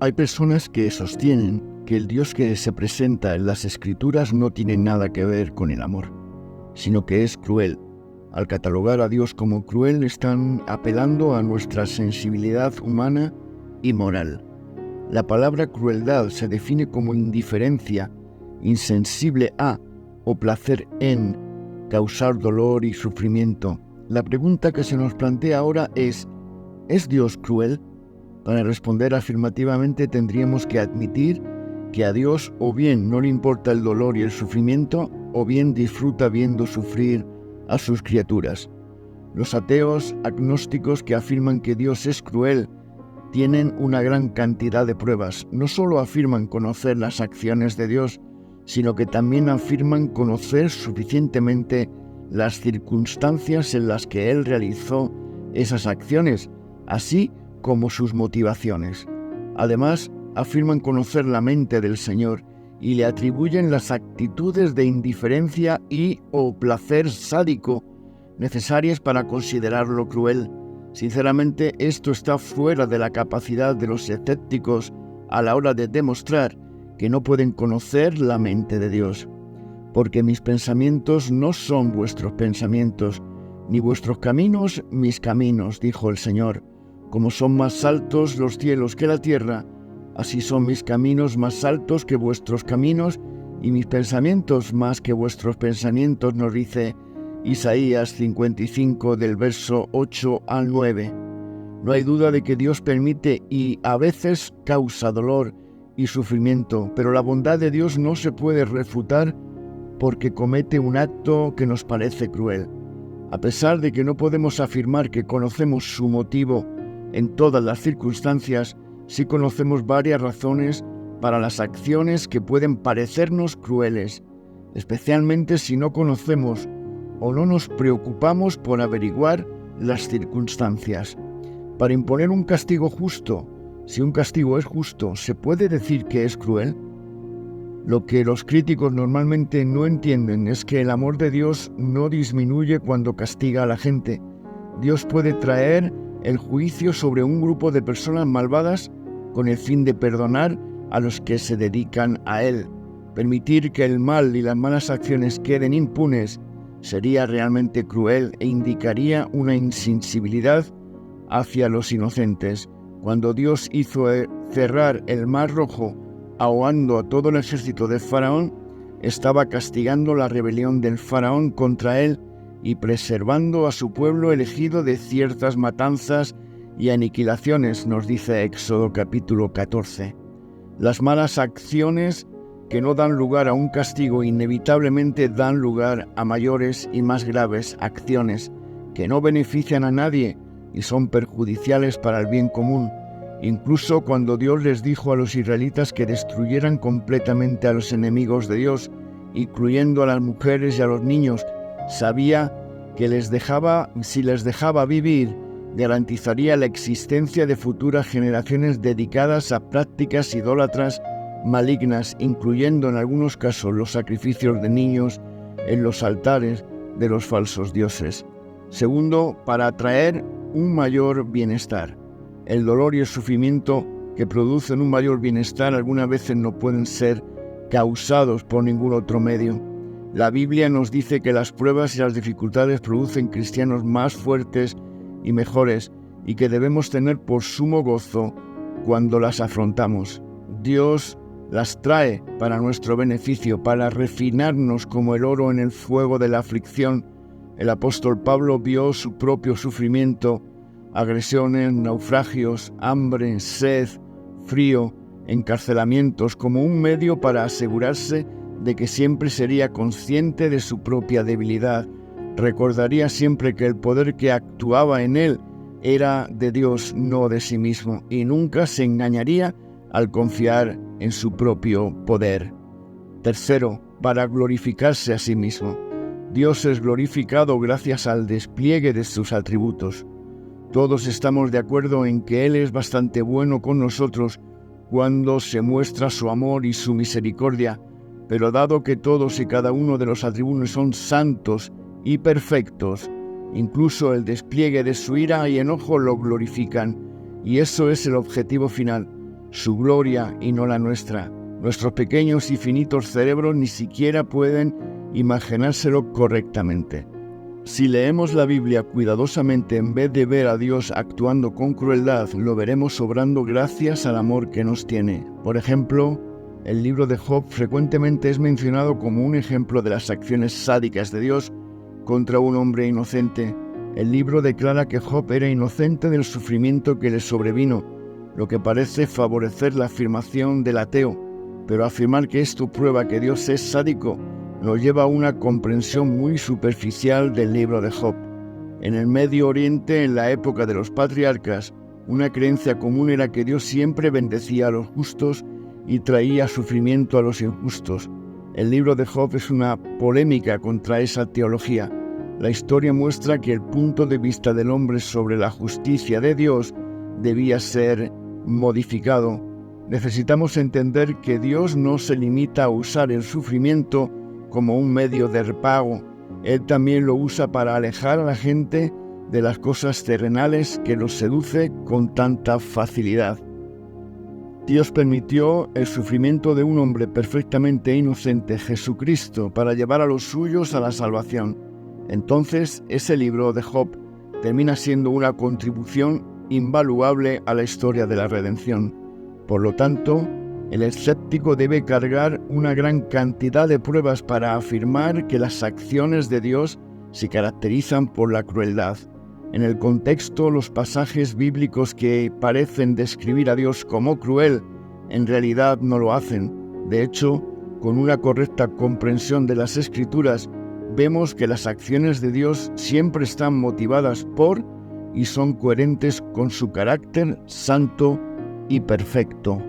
Hay personas que sostienen que el Dios que se presenta en las Escrituras no tiene nada que ver con el amor, sino que es cruel. Al catalogar a Dios como cruel, están apelando a nuestra sensibilidad humana y moral. La palabra crueldad se define como indiferencia, insensible a o placer en causar dolor y sufrimiento. La pregunta que se nos plantea ahora ¿es Dios cruel? Para responder afirmativamente tendríamos que admitir que a Dios o bien no le importa el dolor y el sufrimiento, o bien disfruta viendo sufrir a sus criaturas. Los ateos agnósticos que afirman que Dios es cruel tienen una gran cantidad de pruebas. No solo afirman conocer las acciones de Dios, sino que también afirman conocer suficientemente las circunstancias en las que Él realizó esas acciones, así como sus motivaciones. Además, afirman conocer la mente del Señor y le atribuyen las actitudes de indiferencia y o placer sádico necesarias para considerarlo cruel. Sinceramente, esto está fuera de la capacidad de los escépticos a la hora de demostrar que no pueden conocer la mente de Dios. Porque mis pensamientos no son vuestros pensamientos, ni vuestros caminos mis caminos, dijo el Señor. Como son más altos los cielos que la tierra, así son mis caminos más altos que vuestros caminos, y mis pensamientos más que vuestros pensamientos, nos dice Isaías 55 del verso 8 al 9. No hay duda de que Dios permite y a veces causa dolor y sufrimiento, pero la bondad de Dios no se puede refutar porque comete un acto que nos parece cruel. A pesar de que no podemos afirmar que conocemos su motivo en todas las circunstancias, sí conocemos varias razones para las acciones que pueden parecernos crueles, especialmente si no conocemos o no nos preocupamos por averiguar las circunstancias. Para imponer un castigo justo, si un castigo es justo, ¿se puede decir que es cruel? Lo que los críticos normalmente no entienden es que el amor de Dios no disminuye cuando castiga a la gente. Dios puede traer el juicio sobre un grupo de personas malvadas con el fin de perdonar a los que se dedican a Él. Permitir que el mal y las malas acciones queden impunes sería realmente cruel e indicaría una insensibilidad hacia los inocentes. Cuando Dios hizo cerrar el Mar Rojo, ahogando a todo el ejército de Faraón, estaba castigando la rebelión del Faraón contra él y preservando a su pueblo elegido de ciertas matanzas y aniquilaciones, nos dice Éxodo capítulo 14. Las malas acciones que no dan lugar a un castigo inevitablemente dan lugar a mayores y más graves acciones que no benefician a nadie y son perjudiciales para el bien común. Incluso cuando Dios les dijo a los israelitas que destruyeran completamente a los enemigos de Dios, incluyendo a las mujeres y a los niños, sabía que si les dejaba vivir, garantizaría la existencia de futuras generaciones dedicadas a prácticas idólatras malignas, incluyendo en algunos casos los sacrificios de niños en los altares de los falsos dioses. Segundo, para atraer un mayor bienestar. El dolor y el sufrimiento que producen un mayor bienestar algunas veces no pueden ser causados por ningún otro medio. La Biblia nos dice que las pruebas y las dificultades producen cristianos más fuertes y mejores y que debemos tener por sumo gozo cuando las afrontamos. Dios las trae para nuestro beneficio, para refinarnos como el oro en el fuego de la aflicción. El apóstol Pablo vio su propio sufrimiento, agresiones, naufragios, hambre, sed, frío, encarcelamientos como un medio para asegurarse de que siempre sería consciente de su propia debilidad. Recordaría siempre que el poder que actuaba en él era de Dios, no de sí mismo, y nunca se engañaría al confiar en su propio poder. Tercero, para glorificarse a sí mismo. Dios es glorificado gracias al despliegue de sus atributos. Todos estamos de acuerdo en que Él es bastante bueno con nosotros cuando se muestra su amor y su misericordia, pero dado que todos y cada uno de los atributos son santos y perfectos, incluso el despliegue de su ira y enojo lo glorifican, y eso es el objetivo final. su gloria y no la nuestra. Nuestros pequeños y finitos cerebros ni siquiera pueden imaginárselo correctamente. Si leemos la Biblia cuidadosamente en vez de ver a Dios actuando con crueldad, lo veremos obrando gracias al amor que nos tiene. Por ejemplo, el libro de Job frecuentemente es mencionado como un ejemplo de las acciones sádicas de Dios contra un hombre inocente. El libro declara que Job era inocente del sufrimiento que le sobrevino, lo que parece favorecer la afirmación del ateo, pero afirmar que esto prueba que Dios es sádico nos lleva a una comprensión muy superficial del libro de Job. En el Medio Oriente, en la época de los patriarcas, una creencia común era que Dios siempre bendecía a los justos y traía sufrimiento a los injustos. El libro de Job es una polémica contra esa teología. La historia muestra que el punto de vista del hombre sobre la justicia de Dios debía ser modificado. Necesitamos entender que Dios no se limita a usar el sufrimiento como un medio de pago. Él también lo usa para alejar a la gente de las cosas terrenales que los seduce con tanta facilidad. Dios permitió el sufrimiento de un hombre perfectamente inocente, Jesucristo, para llevar a los suyos a la salvación. Entonces, ese libro de Job termina siendo una contribución invaluable a la historia de la redención. Por lo tanto, el escéptico debe cargar una gran cantidad de pruebas para afirmar que las acciones de Dios se caracterizan por la crueldad. En el contexto, los pasajes bíblicos que parecen describir a Dios como cruel, en realidad no lo hacen. De hecho, con una correcta comprensión de las Escrituras, vemos que las acciones de Dios siempre están motivadas por y son coherentes con su carácter santo y perfecto.